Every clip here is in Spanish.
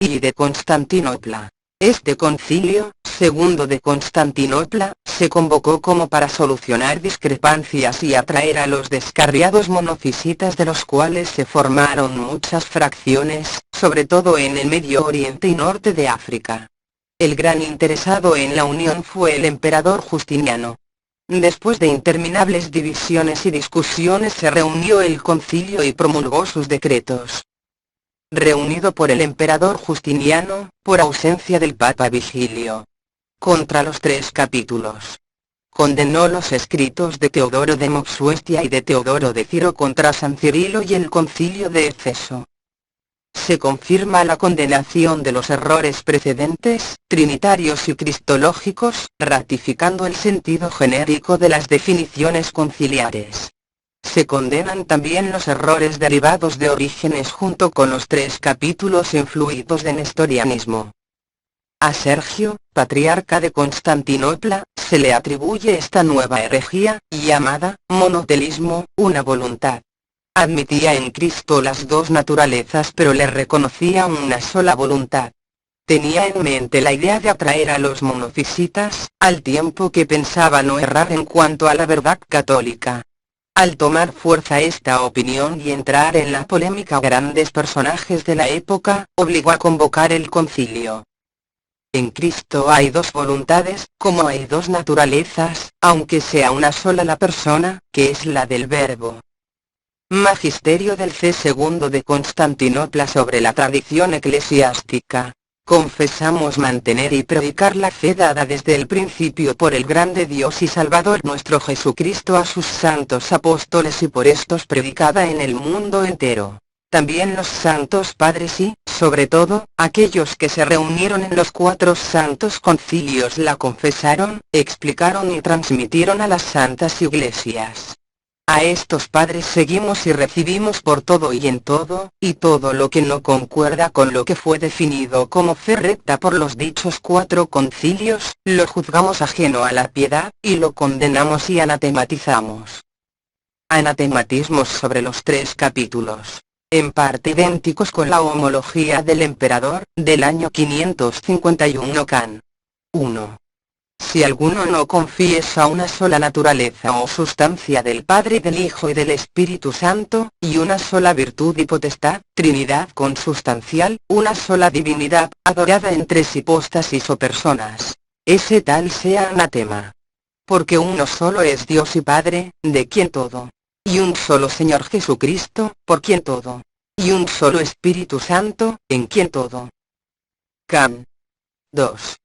y de Constantinopla. Este concilio, segundo de Constantinopla, se convocó como para solucionar discrepancias y atraer a los descarriados monofisitas, de los cuales se formaron muchas fracciones, sobre todo en el Medio Oriente y norte de África. El gran interesado en la unión fue el emperador Justiniano. Después de interminables divisiones y discusiones se reunió el concilio y promulgó sus decretos. Reunido por el emperador Justiniano, por ausencia del papa Vigilio. Contra los 3 capítulos. Condenó los escritos de Teodoro de Mopsuestia y de Teodoro de Ciro contra San Cirilo y el concilio de Éfeso. Se confirma la condenación de los errores precedentes, trinitarios y cristológicos, ratificando el sentido genérico de las definiciones conciliares. Se condenan también los errores derivados de Orígenes junto con los 3 capítulos influidos de nestorianismo. A Sergio, patriarca de Constantinopla, se le atribuye esta nueva herejía, llamada monotelismo, una voluntad. Admitía en Cristo las 2 naturalezas pero le reconocía una sola voluntad. Tenía en mente la idea de atraer a los monofisitas, al tiempo que pensaba no errar en cuanto a la verdad católica. Al tomar fuerza esta opinión y entrar en la polémica grandes personajes de la época, obligó a convocar el concilio. En Cristo hay 2 voluntades, como hay 2 naturalezas, aunque sea una sola la persona, que es la del Verbo. Magisterio del C. de Constantinopla sobre la tradición eclesiástica. Confesamos mantener y predicar la fe dada desde el principio por el grande Dios y Salvador nuestro Jesucristo a sus santos apóstoles y por estos predicada en el mundo entero. También los santos padres y, sobre todo, aquellos que se reunieron en los 4 santos concilios la confesaron, explicaron y transmitieron a las santas iglesias. A estos padres seguimos y recibimos por todo y en todo, y todo lo que no concuerda con lo que fue definido como fe recta por los dichos 4 concilios, lo juzgamos ajeno a la piedad, y lo condenamos y anatematizamos. Anatematismos sobre los 3 capítulos. En parte idénticos con la homología del emperador, del año 551 can. 1. Si alguno no confiesa una sola naturaleza o sustancia del Padre, del Hijo y del Espíritu Santo, y una sola virtud y potestad, Trinidad consustancial, una sola divinidad, adorada en 3 hipóstasis o personas, ese tal sea anatema. Porque uno solo es Dios y Padre, de quien todo. Y un solo Señor Jesucristo, por quien todo. Y un solo Espíritu Santo, en quien todo. Can. 2.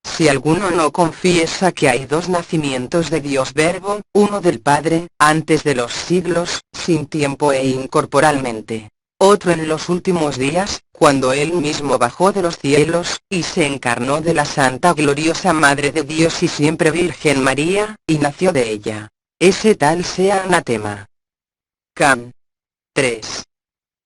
Si alguno no confiesa que hay 2 nacimientos de Dios Verbo, uno del Padre, antes de los siglos, sin tiempo e incorporalmente. Otro en los últimos días, cuando Él mismo bajó de los cielos, y se encarnó de la Santa Gloriosa Madre de Dios y siempre Virgen María, y nació de ella. Ese tal sea anatema. Can. 3.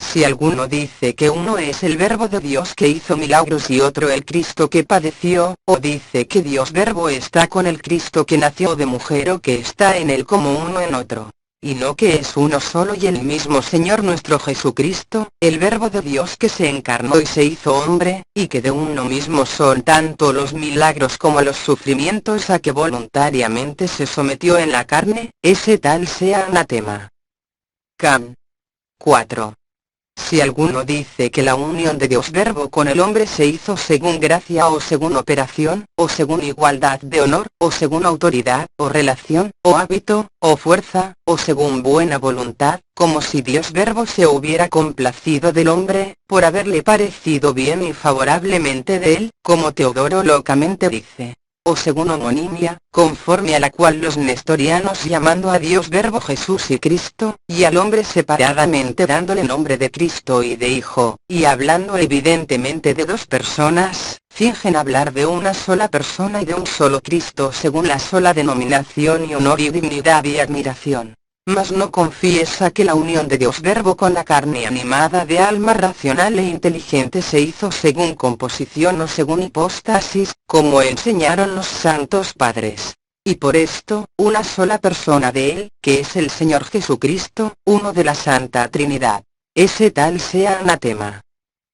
Si alguno dice que uno es el Verbo de Dios que hizo milagros y otro el Cristo que padeció, o dice que Dios Verbo está con el Cristo que nació de mujer o que está en él como uno en otro, y no que es uno solo y el mismo Señor nuestro Jesucristo, el Verbo de Dios que se encarnó y se hizo hombre, y que de uno mismo son tanto los milagros como los sufrimientos a que voluntariamente se sometió en la carne, ese tal sea anatema. Can. 4. Si alguno dice que la unión de Dios Verbo con el hombre se hizo según gracia o según operación, o según igualdad de honor, o según autoridad, o relación, o hábito, o fuerza, o según buena voluntad, como si Dios Verbo se hubiera complacido del hombre, por haberle parecido bien y favorablemente de él, como Teodoro locamente dice. O según homonimia, conforme a la cual los nestorianos llamando a Dios Verbo Jesús y Cristo, y al hombre separadamente dándole nombre de Cristo y de Hijo, y hablando evidentemente de 2 personas, fingen hablar de una sola persona y de un solo Cristo según la sola denominación y honor y dignidad y admiración. Mas no confiesa que la unión de Dios Verbo con la carne animada de alma racional e inteligente se hizo según composición o según hipóstasis, como enseñaron los santos padres. Y por esto, una sola persona de Él, que es el Señor Jesucristo, uno de la Santa Trinidad. Ese tal sea anatema.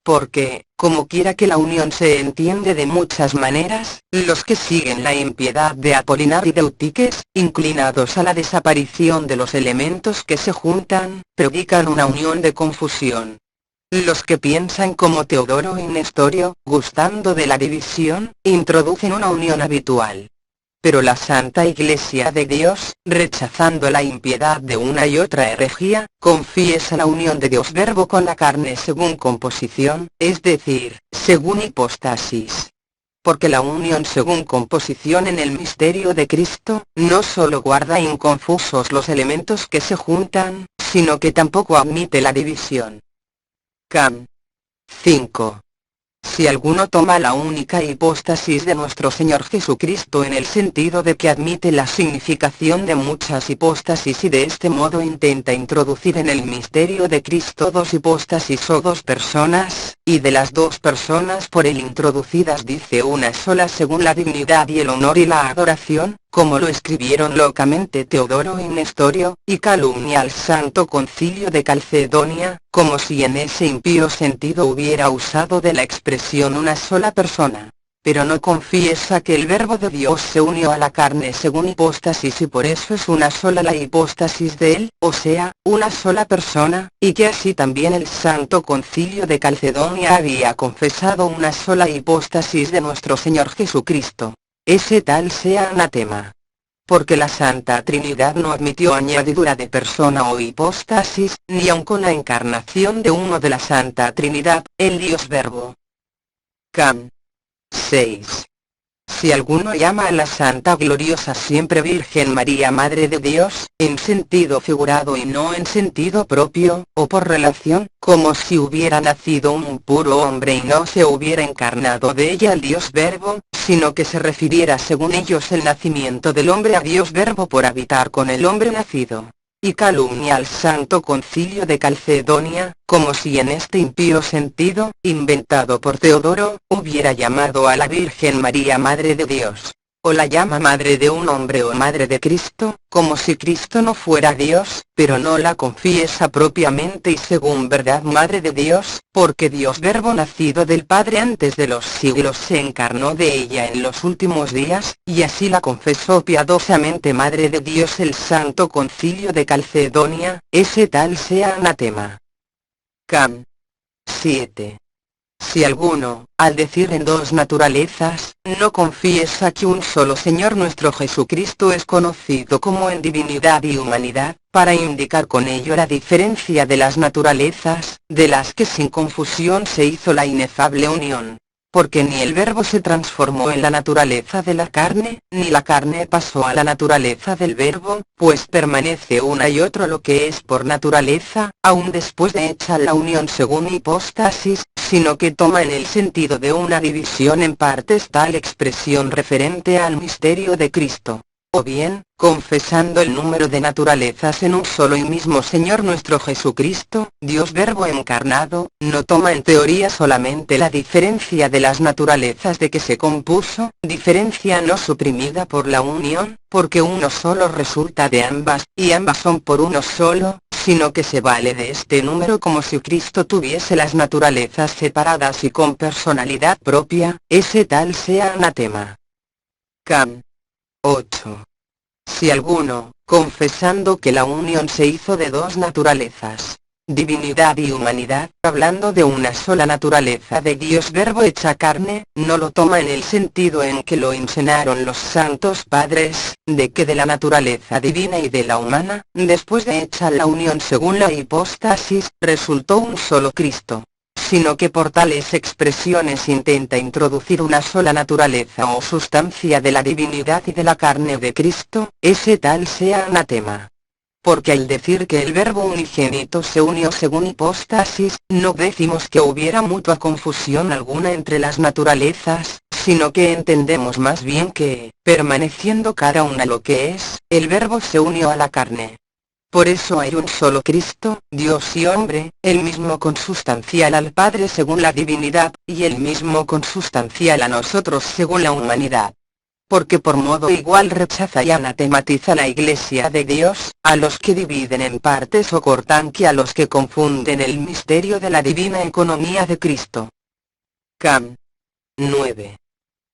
Porque, como quiera que la unión se entiende de muchas maneras, los que siguen la impiedad de Apolinar y de Eutiques, inclinados a la desaparición de los elementos que se juntan, predican una unión de confusión. Los que piensan como Teodoro y Nestorio, gustando de la división, introducen una unión habitual. Pero la Santa Iglesia de Dios, rechazando la impiedad de una y otra herejía, confiesa la unión de Dios Verbo con la carne según composición, es decir, según hipóstasis. Porque la unión según composición en el misterio de Cristo, no solo guarda inconfusos los elementos que se juntan, sino que tampoco admite la división. Cam. 5. Si alguno toma la única hipóstasis de nuestro Señor Jesucristo en el sentido de que admite la significación de muchas hipóstasis y de este modo intenta introducir en el misterio de Cristo dos hipóstasis o dos personas, y de las dos personas por él introducidas dice una sola según la dignidad y el honor y la adoración, como lo escribieron locamente Teodoro y Nestorio, y calumnia al Santo Concilio de Calcedonia, como si en ese impío sentido hubiera usado de la expresión una sola persona. Pero no confiesa que el Verbo de Dios se unió a la carne según hipóstasis y por eso es una sola la hipóstasis de él, o sea, una sola persona, y que así también el Santo Concilio de Calcedonia había confesado una sola hipóstasis de nuestro Señor Jesucristo. Ese tal sea anatema. Porque la Santa Trinidad no admitió añadidura de persona o hipóstasis, ni aun con la encarnación de uno de la Santa Trinidad, el Dios Verbo. Cam. 6. Si alguno llama a la Santa Gloriosa Siempre Virgen María Madre de Dios, en sentido figurado y no en sentido propio, o por relación, como si hubiera nacido un puro hombre y no se hubiera encarnado de ella el Dios Verbo, sino que se refiriera según ellos el nacimiento del hombre a Dios Verbo por habitar con el hombre nacido. Y calumnia al Santo Concilio de Calcedonia, como si en este impío sentido, inventado por Teodoro, hubiera llamado a la Virgen María Madre de Dios. O la llama madre de un hombre o madre de Cristo, como si Cristo no fuera Dios, pero no la confiesa propiamente y según verdad Madre de Dios, porque Dios Verbo nacido del Padre antes de los siglos se encarnó de ella en los últimos días, y así la confesó piadosamente Madre de Dios el Santo Concilio de Calcedonia, ese tal sea anatema. Cam. 7. Si alguno, al decir en dos naturalezas, no confiesa que un solo Señor nuestro Jesucristo es conocido como en divinidad y humanidad, para indicar con ello la diferencia de las naturalezas, de las que sin confusión se hizo la inefable unión. Porque ni el Verbo se transformó en la naturaleza de la carne, ni la carne pasó a la naturaleza del Verbo, pues permanece una y otro lo que es por naturaleza, aun después de hecha la unión según hipóstasis, sino que toma en el sentido de una división en partes tal expresión referente al misterio de Cristo. O bien, confesando el número de naturalezas en un solo y mismo Señor nuestro Jesucristo, Dios Verbo encarnado, no toma en teoría solamente la diferencia de las naturalezas de que se compuso, diferencia no suprimida por la unión, porque uno solo resulta de ambas, y ambas son por uno solo, sino que se vale de este número como si Cristo tuviese las naturalezas separadas y con personalidad propia, ese tal sea anatema. Cam. 8. Si alguno, confesando que la unión se hizo de dos naturalezas, divinidad y humanidad, hablando de una sola naturaleza de Dios Verbo hecha carne, no lo toma en el sentido en que lo enseñaron los santos padres, de que de la naturaleza divina y de la humana, después de hecha la unión según la hipóstasis, resultó un solo Cristo, sino que por tales expresiones intenta introducir una sola naturaleza o sustancia de la divinidad y de la carne de Cristo, ese tal sea anatema. Porque al decir que el Verbo unigénito se unió según hipóstasis, no decimos que hubiera mutua confusión alguna entre las naturalezas, sino que entendemos más bien que, permaneciendo cada una lo que es, el Verbo se unió a la carne. Por eso hay un solo Cristo, Dios y hombre, el mismo consustancial al Padre según la divinidad, y el mismo consustancial a nosotros según la humanidad. porque por modo igual rechaza y anatematiza la Iglesia de Dios, a los que dividen en partes o cortan que a los que confunden el misterio de la divina economía de Cristo. Cam. 9.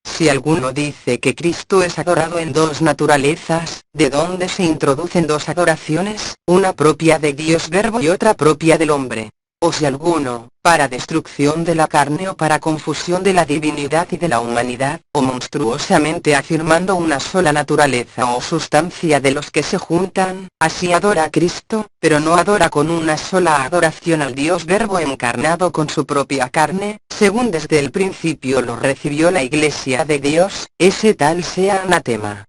Si alguno dice que Cristo es adorado en dos naturalezas, de donde se introducen dos adoraciones, una propia de Dios Verbo y otra propia del hombre. O si alguno, para destrucción de la carne o para confusión de la divinidad y de la humanidad, o monstruosamente afirmando una sola naturaleza o sustancia de los que se juntan, así adora a Cristo, pero no adora con una sola adoración al Dios Verbo encarnado con su propia carne, según desde el principio lo recibió la Iglesia de Dios, ese tal sea anatema.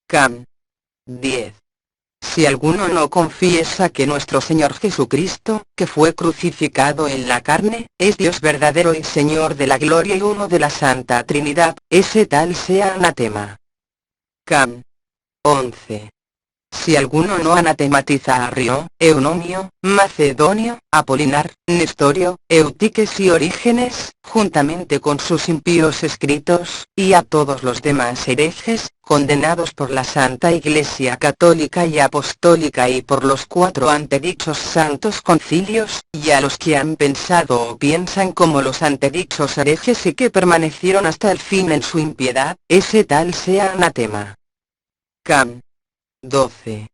Cam. 10. Si alguno no confiesa que nuestro Señor Jesucristo, que fue crucificado en la carne, es Dios verdadero y Señor de la gloria y uno de la Santa Trinidad, ese tal sea anatema. Cam. 11. Si alguno no anatematiza a Rio, Eunomio, Macedonio, Apolinar, Nestorio, Eutiques y Orígenes, juntamente con sus impíos escritos, y a todos los demás herejes, condenados por la Santa Iglesia Católica y Apostólica y por los 4 antedichos santos concilios, y a los que han pensado o piensan como los antedichos herejes y que permanecieron hasta el fin en su impiedad, ese tal sea anatema. Cam. 12.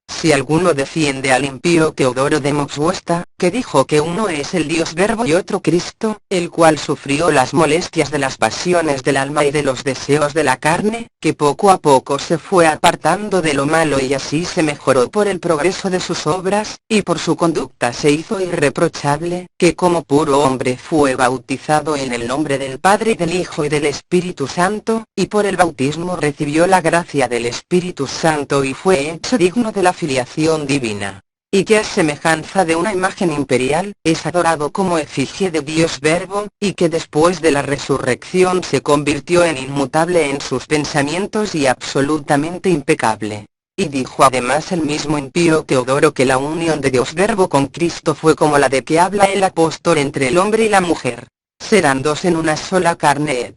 Si alguno defiende al impío Teodoro de Moxhuesta, que dijo que uno es el Dios Verbo y otro Cristo, el cual sufrió las molestias de las pasiones del alma y de los deseos de la carne, que poco a poco se fue apartando de lo malo y así se mejoró por el progreso de sus obras, y por su conducta se hizo irreprochable, que como puro hombre fue bautizado en el nombre del Padre y del Hijo y del Espíritu Santo, y por el bautismo recibió la gracia del Espíritu Santo y fue hecho digno de la filiación divina. Y que a semejanza de una imagen imperial, es adorado como efigie de Dios Verbo, y que después de la resurrección se convirtió en inmutable en sus pensamientos y absolutamente impecable. Y dijo además el mismo impío Teodoro que la unión de Dios Verbo con Cristo fue como la de que habla el apóstol entre el hombre y la mujer. Serán dos en una sola carne.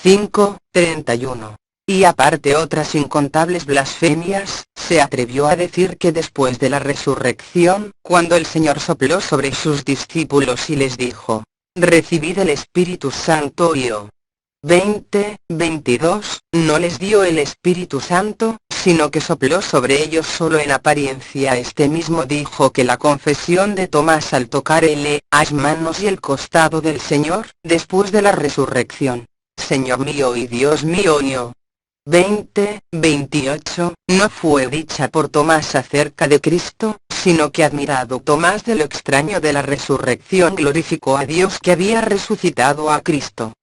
5:31. Y aparte otras incontables blasfemias, se atrevió a decir que después de la resurrección, cuando el Señor sopló sobre sus discípulos y les dijo, recibid el Espíritu Santo y 20:22, no les dio el Espíritu Santo, sino que sopló sobre ellos solo en apariencia. Este mismo dijo que la confesión de Tomás al tocar las manos y el costado del Señor, después de la resurrección, Señor mío y Dios mío, 20:28, no fue dicha por Tomás acerca de Cristo, sino que admirado Tomás de lo extraño de la resurrección glorificó a Dios que había resucitado a Cristo.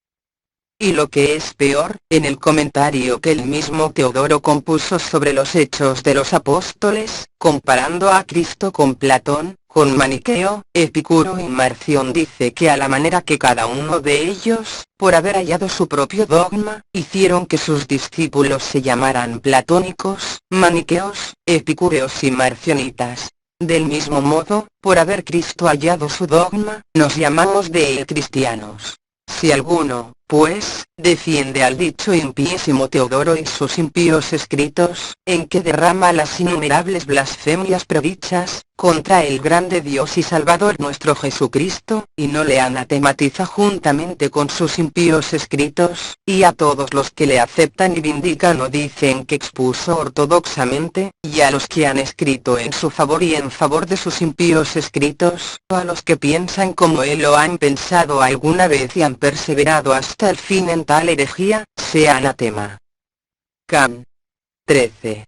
Y lo que es peor, en el comentario que el mismo Teodoro compuso sobre los Hechos de los Apóstoles, comparando a Cristo con Platón, con Maniqueo, Epicuro y Marción, dice que a la manera que cada uno de ellos, por haber hallado su propio dogma, hicieron que sus discípulos se llamaran platónicos, maniqueos, epicúreos y marcionitas. Del mismo modo, por haber Cristo hallado su dogma, nos llamamos de cristianos. Si alguno, pues, defiende al dicho impiísimo Teodoro y sus impíos escritos, en que derrama las innumerables blasfemias predichas, contra el grande Dios y Salvador nuestro Jesucristo, y no le anatematiza juntamente con sus impíos escritos, y a todos los que le aceptan y vindican o dicen que expuso ortodoxamente, y a los que han escrito en su favor y en favor de sus impíos escritos, o a los que piensan como él o han pensado alguna vez y han perseverado hasta el fin en tal herejía, sea anatema. Cam. 13.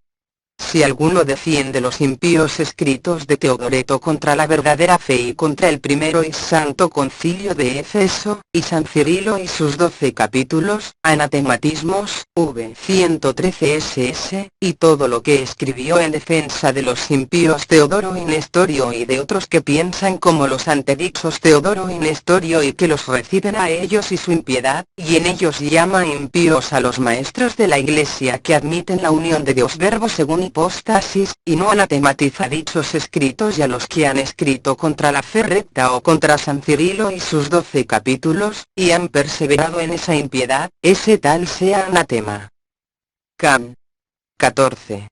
Si alguno defiende los impíos escritos de Teodoreto contra la verdadera fe y contra el primero y santo concilio de Éfeso, y San Cirilo y sus 12 capítulos, anatematismos, v. 113 ss, y todo lo que escribió en defensa de los impíos Teodoro y Nestorio y de otros que piensan como los antedichos Teodoro y Nestorio y que los reciben a ellos y su impiedad, y en ellos llama impíos a los maestros de la Iglesia que admiten la unión de Dios Verbo según hipóstasis, y no anatematiza dichos escritos y a los que han escrito contra la fe recta o contra San Cirilo y sus 12 capítulos, y han perseverado en esa impiedad, ese tal sea anatema. Can. 14.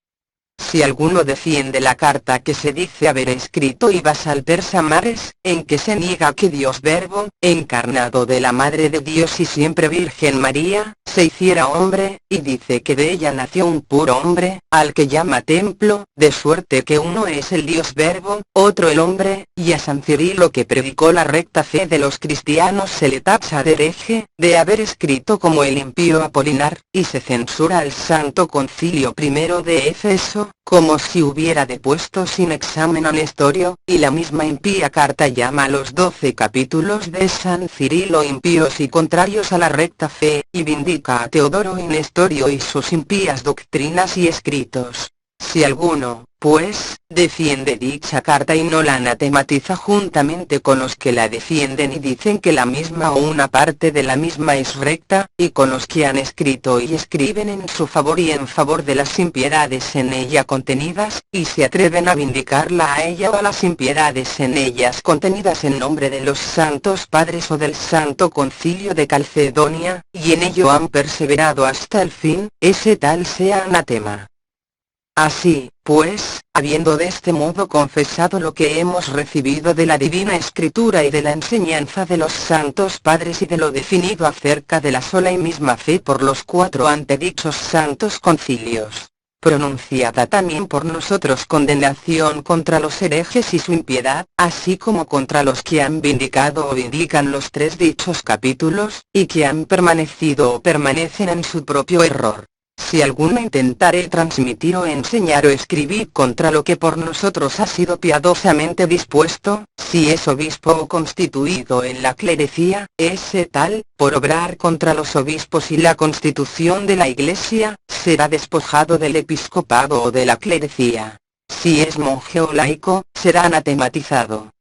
Si alguno defiende la carta que se dice haber escrito y basa al persa Mares, en que se niega que Dios Verbo, encarnado de la Madre de Dios y siempre Virgen María, se hiciera hombre, y dice que de ella nació un puro hombre, al que llama templo, de suerte que uno es el Dios Verbo, otro el hombre, y a San Cirilo que predicó la recta fe de los cristianos se le tacha de hereje, de haber escrito como el impío Apolinar, y se censura al Santo Concilio I de Éfeso, como si hubiera depuesto sin examen a Nestorio, y la misma impía carta llama a los 12 capítulos de San Cirilo impíos y contrarios a la recta fe, y vindica a Teodoro y Nestorio y sus impías doctrinas y escritos. Si alguno, pues, defiende dicha carta y no la anatematiza juntamente con los que la defienden y dicen que la misma o una parte de la misma es recta, y con los que han escrito y escriben en su favor y en favor de las impiedades en ella contenidas, y se atreven a vindicarla a ella o a las impiedades en ellas contenidas en nombre de los santos padres o del Santo Concilio de Calcedonia, y en ello han perseverado hasta el fin, ese tal sea anatema. Así, pues, habiendo de este modo confesado lo que hemos recibido de la Divina Escritura y de la enseñanza de los santos padres y de lo definido acerca de la sola y misma fe por los 4 antedichos santos concilios, pronunciada también por nosotros condenación contra los herejes y su impiedad, así como contra los que han vindicado o vindican los 3 dichos capítulos, y que han permanecido o permanecen en su propio error. Si alguno intentare transmitir o enseñar o escribir contra lo que por nosotros ha sido piadosamente dispuesto, si es obispo o constituido en la clerecía, ese tal, por obrar contra los obispos y la constitución de la Iglesia, será despojado del episcopado o de la clerecía. Si es monje o laico, será anatematizado.